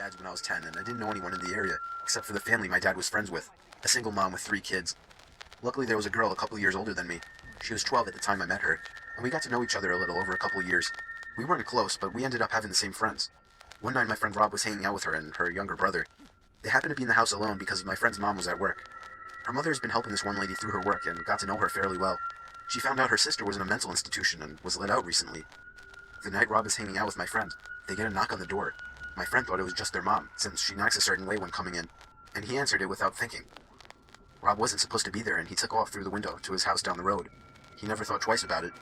dads when I was 10, and I didn't know anyone in the area, except for the family my dad was friends with, a single mom with 3 kids. Luckily, there was a girl a couple years older than me. She was 12 at the time I met her, and we got to know each other a little over a couple of years. We weren't close, but we ended up having the same friends. One night, my friend Rob was hanging out with her and her younger brother. They happened to be in the house alone because my friend's mom was at work. Her mother has been helping this one lady through her work and got to know her fairly well. She found out her sister was in a mental institution and was let out recently. The night Rob is hanging out with my friend, they get a knock on the door. My friend thought it was just their mom, since she knocks a certain way when coming in, and he answered it without thinking. Rob wasn't supposed to be there, and he took off through the window to his house down the road. He never thought twice about it.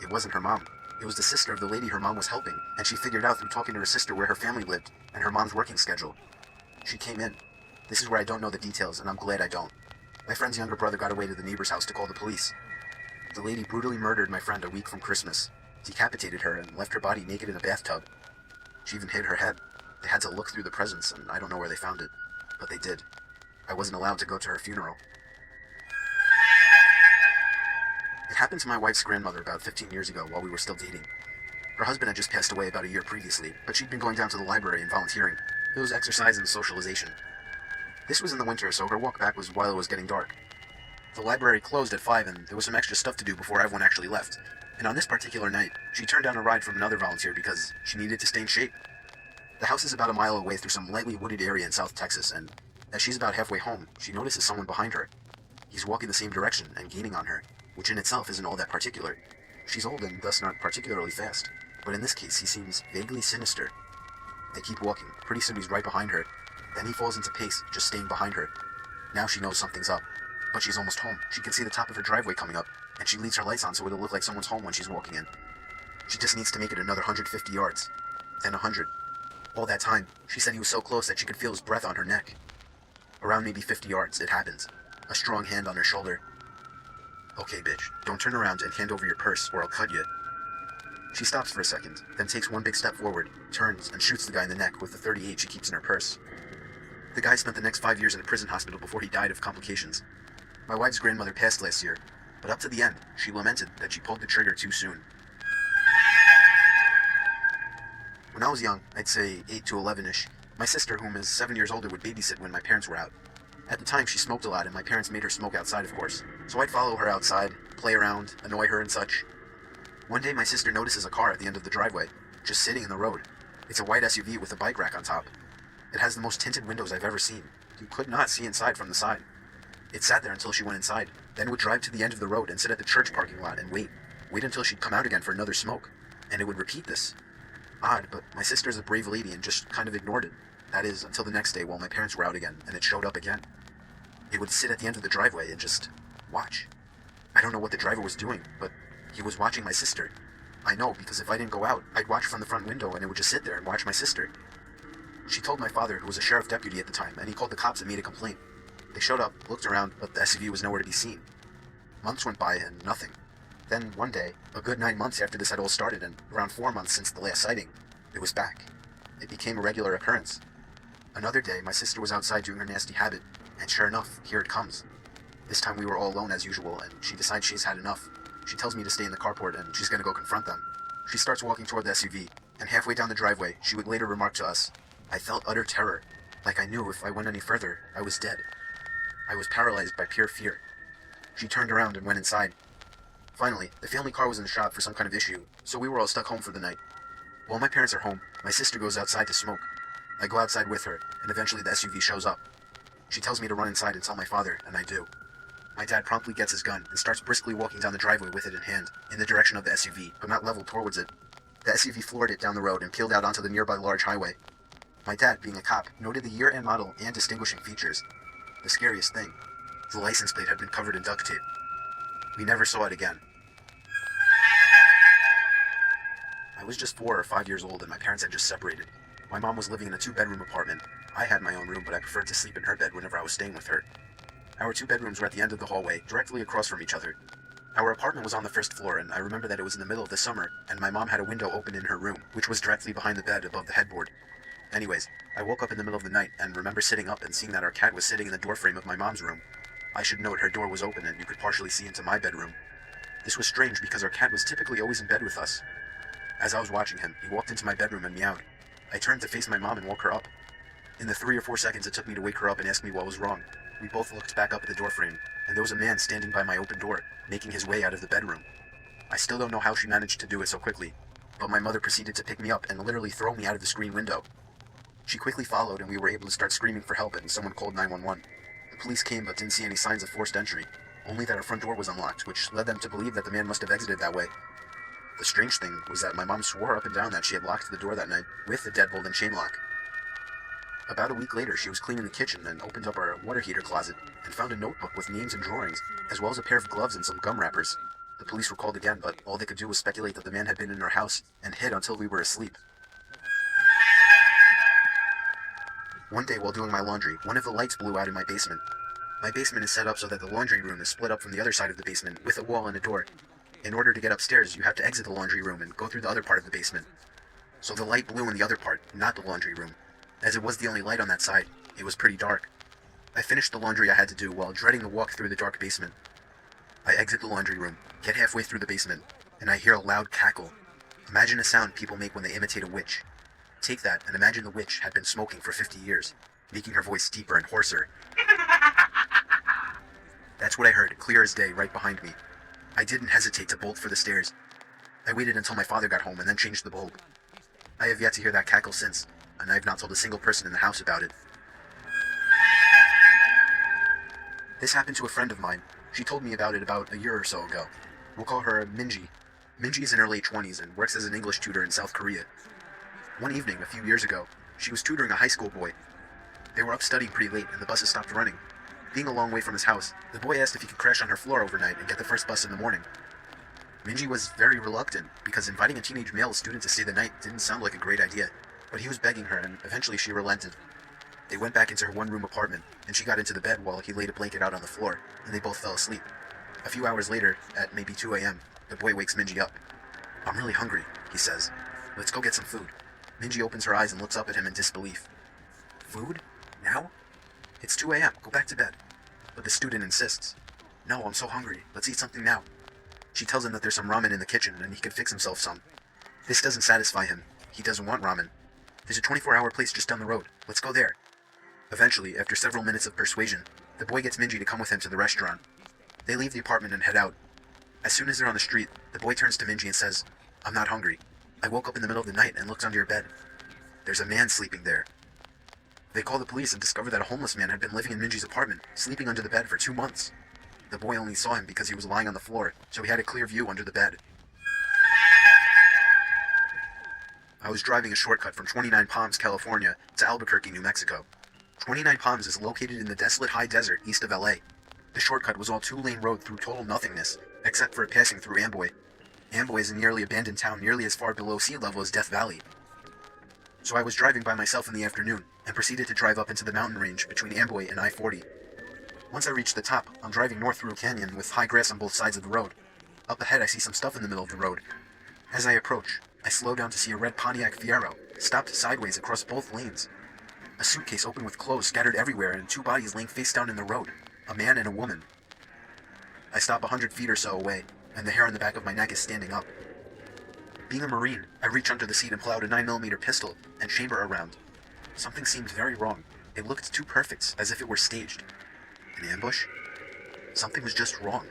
It wasn't her mom. It was the sister of the lady her mom was helping, and she figured out through talking to her sister where her family lived and her mom's working schedule. She came in. This is where I don't know the details, and I'm glad I don't. My friend's younger brother got away to the neighbor's house to call the police. The lady brutally murdered my friend a week from Christmas, decapitated her, and left her body naked in a bathtub. She even hid her head. They had to look through the presents, and I don't know where they found it, but they did. I wasn't allowed to go to her funeral. It happened to my wife's grandmother about 15 years ago while we were still dating. Her husband had just passed away about a year previously, but she'd been going down to the library and volunteering. It was exercise and socialization. This was in the winter, so her walk back was while it was getting dark. The library closed at 5, and there was some extra stuff to do before everyone actually left. And on this particular night, she turned down a ride from another volunteer because she needed to stay in shape. The house is about a mile away through some lightly wooded area in South Texas, and as she's about halfway home, she notices someone behind her. He's walking the same direction and gaining on her, which in itself isn't all that particular. She's old and thus not particularly fast, but in this case he seems vaguely sinister. They keep walking. Pretty soon he's right behind her. Then he falls into pace, just staying behind her. Now she knows something's up. But she's almost home. She can see the top of her driveway coming up, and she leaves her lights on so it'll look like someone's home when she's walking in. She just needs to make it another 150 yards. Then 100. All that time, she said he was so close that she could feel his breath on her neck. Around maybe 50 yards, it happens. A strong hand on her shoulder. Okay, bitch, don't turn around and hand over your purse or I'll cut you. She stops for a second, then takes one big step forward, turns, and shoots the guy in the neck with the .38 she keeps in her purse. The guy spent the next 5 years in a prison hospital before he died of complications. My wife's grandmother passed last year, but up to the end, she lamented that she pulled the trigger too soon. When I was young, I'd say 8 to 11-ish, my sister, whom is 7 years older, would babysit when my parents were out. At the time, she smoked a lot, and my parents made her smoke outside, of course. So I'd follow her outside, play around, annoy her and such. One day, my sister notices a car at the end of the driveway, just sitting in the road. It's a white SUV with a bike rack on top. It has the most tinted windows I've ever seen. You could not see inside from the side. It sat there until she went inside, then would drive to the end of the road and sit at the church parking lot and wait. Wait until she'd come out again for another smoke. And it would repeat this. Odd, but my sister's a brave lady and just kind of ignored it. That is, until the next day while my parents were out again, and it showed up again. It would sit at the end of the driveway and just watch. I don't know what the driver was doing, but he was watching my sister. I know, because if I didn't go out, I'd watch from the front window and it would just sit there and watch my sister. She told my father, who was a sheriff deputy at the time, and he called the cops and made a complaint. They showed up, looked around, but the SUV was nowhere to be seen. Months went by and nothing. Then, one day, a good 9 months after this had all started, and around 4 months since the last sighting, it was back. It became a regular occurrence. Another day, my sister was outside doing her nasty habit, and sure enough, here it comes. This time we were all alone as usual, and she decides she's had enough. She tells me to stay in the carport, and she's gonna go confront them. She starts walking toward the SUV, and halfway down the driveway, she would later remark to us, I felt utter terror, like I knew if I went any further, I was dead. I was paralyzed by pure fear. She turned around and went inside. Finally, the family car was in the shop for some kind of issue, so we were all stuck home for the night. While my parents are home, my sister goes outside to smoke. I go outside with her, and eventually the SUV shows up. She tells me to run inside and tell my father, and I do. My dad promptly gets his gun and starts briskly walking down the driveway with it in hand, in the direction of the SUV, but not level towards it. The SUV floored it down the road and peeled out onto the nearby large highway. My dad, being a cop, noted the year and model and distinguishing features. The scariest thing, the license plate had been covered in duct tape. We never saw it again. I was just 4 or 5 years old and my parents had just separated. My mom was living in a 2-bedroom apartment. I had my own room, but I preferred to sleep in her bed whenever I was staying with her. Our 2 bedrooms were at the end of the hallway, directly across from each other. Our apartment was on the first floor, and I remember that it was in the middle of the summer, and my mom had a window open in her room, which was directly behind the bed above the headboard. Anyways, I woke up in the middle of the night and remember sitting up and seeing that our cat was sitting in the doorframe of my mom's room. I should note her door was open and you could partially see into my bedroom. This was strange because our cat was typically always in bed with us. As I was watching him, he walked into my bedroom and meowed. I turned to face my mom and woke her up. In the 3 or 4 seconds it took me to wake her up and ask me what was wrong, we both looked back up at the doorframe, and there was a man standing by my open door, making his way out of the bedroom. I still don't know how she managed to do it so quickly, but my mother proceeded to pick me up and literally throw me out of the screen window. She quickly followed and we were able to start screaming for help, and someone called 911. The police came but didn't see any signs of forced entry, only that our front door was unlocked, which led them to believe that the man must have exited that way. The strange thing was that my mom swore up and down that she had locked the door that night with the deadbolt and chain lock. About a week later, she was cleaning the kitchen and opened up our water heater closet and found a notebook with names and drawings, as well as a pair of gloves and some gum wrappers. The police were called again, but all they could do was speculate that the man had been in our house and hid until we were asleep. One day while doing my laundry, one of the lights blew out in my basement. My basement is set up so that the laundry room is split up from the other side of the basement with a wall and a door. In order to get upstairs, you have to exit the laundry room and go through the other part of the basement. So the light blew in the other part, not the laundry room. As it was the only light on that side, it was pretty dark. I finished the laundry I had to do while dreading the walk through the dark basement. I exit the laundry room, get halfway through the basement, and I hear a loud cackle. Imagine a sound people make when they imitate a witch. Take that and imagine the witch had been smoking for 50 years, making her voice deeper and hoarser. That's what I heard, clear as day, right behind me. I didn't hesitate to bolt for the stairs. I waited until my father got home and then changed the bulb. I have yet to hear that cackle since, and I have not told a single person in the house about it. This happened to a friend of mine. She told me about it about a year or so ago. We'll call her Minji. Minji is in her late 20s and works as an English tutor in South Korea. One evening, a few years ago, she was tutoring a high school boy. They were up studying pretty late and the buses stopped running. Being a long way from his house, the boy asked if he could crash on her floor overnight and get the first bus in the morning. Minji was very reluctant because inviting a teenage male student to stay the night didn't sound like a great idea, but he was begging her and eventually she relented. They went back into her one-room apartment, and she got into the bed while he laid a blanket out on the floor, and they both fell asleep. A few hours later, at maybe 2 a.m., the boy wakes Minji up. "I'm really hungry," he says. "Let's go get some food." Minji opens her eyes and looks up at him in disbelief. "Food? Now? It's 2 a.m., go back to bed." But the student insists. "No, I'm so hungry, let's eat something now." She tells him that there's some ramen in the kitchen and he can fix himself some. This doesn't satisfy him. He doesn't want ramen. "There's a 24-hour place just down the road. Let's go there." Eventually, after several minutes of persuasion, the boy gets Minji to come with him to the restaurant. They leave the apartment and head out. As soon as they're on the street, the boy turns to Minji and says, "I'm not hungry. I woke up in the middle of the night and looked under your bed. There's a man sleeping there." They call the police and discover that a homeless man had been living in Minji's apartment, sleeping under the bed for 2 months. The boy only saw him because he was lying on the floor, so he had a clear view under the bed. I was driving a shortcut from 29 Palms, California to Albuquerque, New Mexico. 29 Palms is located in the desolate high desert east of LA. The shortcut was all 2-lane road through total nothingness, except for passing through Amboy. Amboy is a nearly abandoned town nearly as far below sea level as Death Valley. So I was driving by myself in the afternoon, and proceeded to drive up into the mountain range between Amboy and I-40. Once I reached the top, I'm driving north through a canyon with high grass on both sides of the road. Up ahead I see some stuff in the middle of the road. As I approach, I slow down to see a red Pontiac Fiero, stopped sideways across both lanes. A suitcase open with clothes scattered everywhere and 2 bodies laying face down in the road, a man and a woman. I stop 100 feet or so away, and the hair on the back of my neck is standing up. Being a Marine, I reach under the seat and pull out a 9mm pistol and chamber a round. Something seemed very wrong. It looked too perfect, as if it were staged. An ambush? Something was just wrong.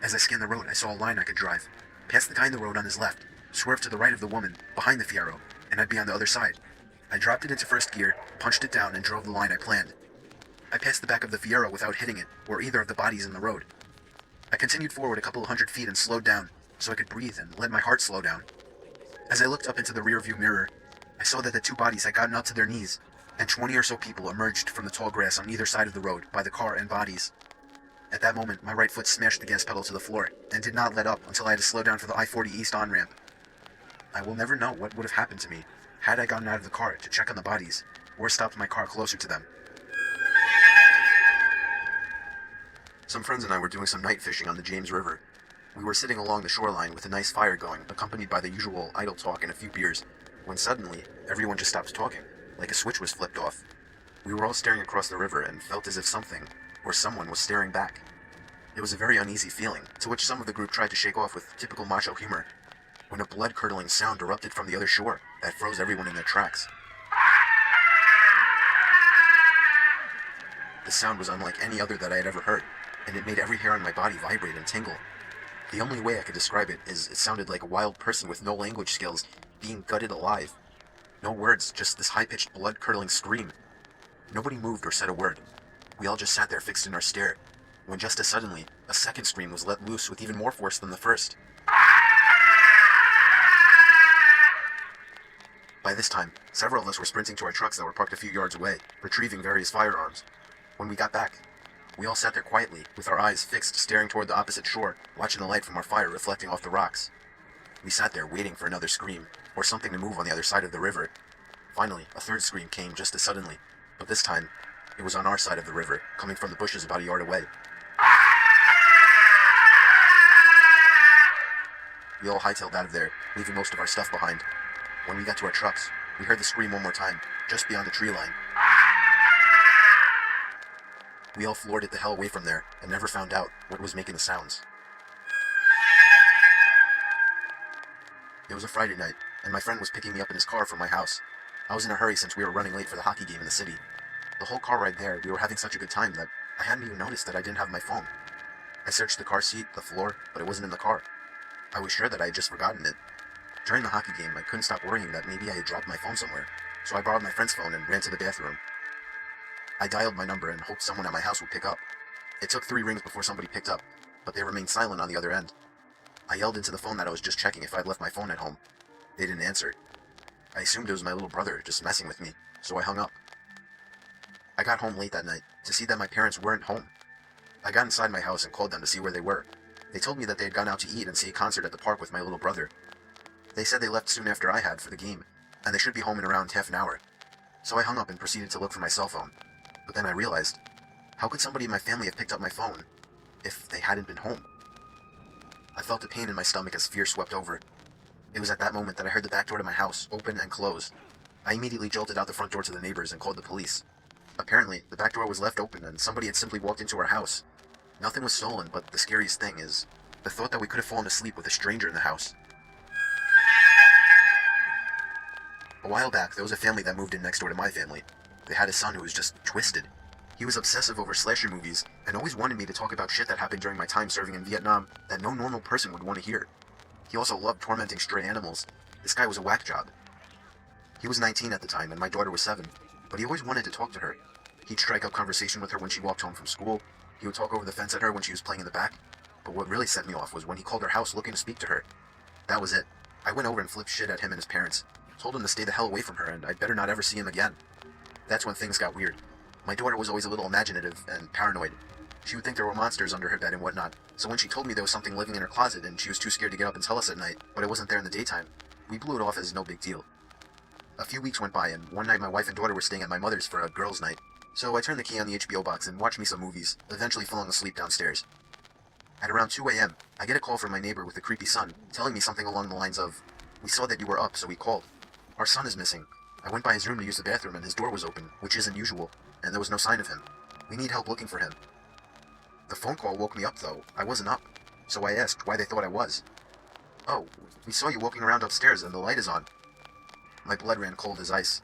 As I scanned the road, I saw a line I could drive. Past the guy in the road on his left, swerve to the right of the woman, behind the Fiero, and I'd be on the other side. I dropped it into first gear, punched it down, and drove the line I planned. I passed the back of the Fiero without hitting it, or either of the bodies in the road. I continued forward a couple of 100 feet and slowed down, so I could breathe and let my heart slow down. As I looked up into the rearview mirror, I saw that the 2 bodies had gotten up to their knees, and 20 or so people emerged from the tall grass on either side of the road by the car and bodies. At that moment, my right foot smashed the gas pedal to the floor, and did not let up until I had to slow down for the I-40 East on-ramp. I will never know what would have happened to me had I gotten out of the car to check on the bodies, or stopped my car closer to them. Some friends and I were doing some night fishing on the James River. We were sitting along the shoreline with a nice fire going, accompanied by the usual idle talk and a few beers, when suddenly, everyone just stopped talking, like a switch was flipped off. We were all staring across the river and felt as if something, or someone, was staring back. It was a very uneasy feeling, to which some of the group tried to shake off with typical macho humor. when a blood-curdling sound erupted from the other shore that froze everyone in their tracks. The sound was unlike any other that I had ever heard, and it made every hair on my body vibrate and tingle. The only way I could describe it is it sounded like a wild person with no language skills being gutted alive. No words, just this high-pitched, blood-curdling scream. Nobody moved or said a word. We all just sat there fixed in our stare, when just as suddenly, a second scream was let loose with even more force than the first. By this time, several of us were sprinting to our trucks that were parked a few yards away, retrieving various firearms. When we got back, we all sat there quietly, with our eyes fixed, staring toward the opposite shore, watching the light from our fire reflecting off the rocks. We sat there waiting for another scream, or something to move on the other side of the river. Finally, a third scream came just as suddenly, but this time, it was on our side of the river, coming from the bushes about a yard away. We all hightailed out of there, leaving most of our stuff behind. When we got to our trucks, we heard the scream one more time, just beyond the tree line. We all floored it the hell away from there, and never found out what was making the sounds. It was a Friday night, and my friend was picking me up in his car from my house. I was in a hurry since we were running late for the hockey game in the city. The whole car ride there, we were having such a good time that I hadn't even noticed that I didn't have my phone. I searched the car seat, the floor, but it wasn't in the car. I was sure that I had just forgotten it. During the hockey game, I couldn't stop worrying that maybe I had dropped my phone somewhere, so I borrowed my friend's phone and ran to the bathroom. I dialed my number and hoped someone at my house would pick up. It took 3 rings before somebody picked up, but they remained silent on the other end. I yelled into the phone that I was just checking if I'd left my phone at home. They didn't answer. I assumed it was my little brother just messing with me, so I hung up. I got home late that night to see that my parents weren't home. I got inside my house and called them to see where they were. They told me that they had gone out to eat and see a concert at the park with my little brother. They said they left soon after I had for the game, and they should be home in around half an hour. So I hung up and proceeded to look for my cell phone. But then I realized, how could somebody in my family have picked up my phone if they hadn't been home? I felt a pain in my stomach as fear swept over. It was at that moment that I heard the back door to my house open and close. I immediately jolted out the front door to the neighbors and called the police. Apparently, the back door was left open and somebody had simply walked into our house. Nothing was stolen, but the scariest thing is the thought that we could have fallen asleep with a stranger in the house. A while back, there was a family that moved in next door to my family. They had a son who was just twisted. He was obsessive over slasher movies and always wanted me to talk about shit that happened during my time serving in Vietnam that no normal person would want to hear. He also loved tormenting stray animals. This guy was a whack job. He was 19 at the time and my daughter was 7, but he always wanted to talk to her. He'd strike up conversation with her when she walked home from school. He would talk over the fence at her when she was playing in the back. But what really set me off was when he called her house looking to speak to her. That was it. I went over and flipped shit at him and his parents. Told him to stay the hell away from her and I'd better not ever see him again. That's when things got weird. My daughter was always a little imaginative and paranoid. She would think there were monsters under her bed and whatnot, so when she told me there was something living in her closet and she was too scared to get up and tell us at night, but it wasn't there in the daytime, we blew it off as no big deal. A few weeks went by and one night my wife and daughter were staying at my mother's for a girls' night, so I turned the key on the HBO box and watched me some movies, eventually falling asleep downstairs. At around 2 a.m., I get a call from my neighbor with a creepy son, telling me something along the lines of, "We saw that you were up, so we called. Our son is missing. I went by his room to use the bathroom and his door was open, which isn't usual, and there was no sign of him. We need help looking for him." The phone call woke me up though. I wasn't up, so I asked why they thought I was. "Oh, we saw you walking around upstairs and the light is on." My blood ran cold as ice.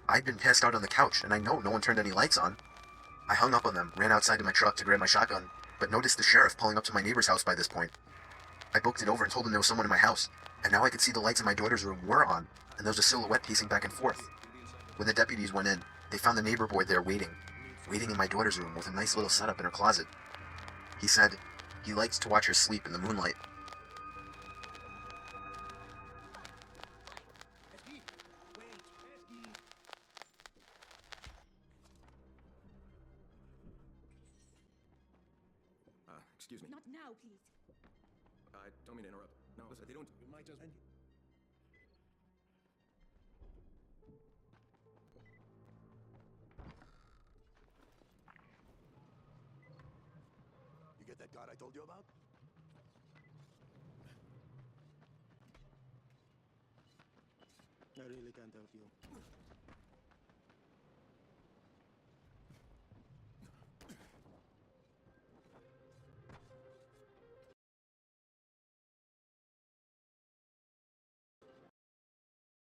I'd been passed out on the couch and I know no one turned any lights on. I hung up on them, ran outside to my truck to grab my shotgun, but noticed the sheriff pulling up to my neighbor's house by this point. I booked it over and told him there was someone in my house, and now I could see the lights in my daughter's room were on, and there was a silhouette pacing back and forth. When the deputies went in, they found the neighbor boy there waiting in my daughter's room with a nice little setup in her closet. He said he liked to watch her sleep in the moonlight. Excuse me. Not now, please. I don't mean to interrupt. No, listen, they don't... You might just... You get that card I told you about? I really can't help you.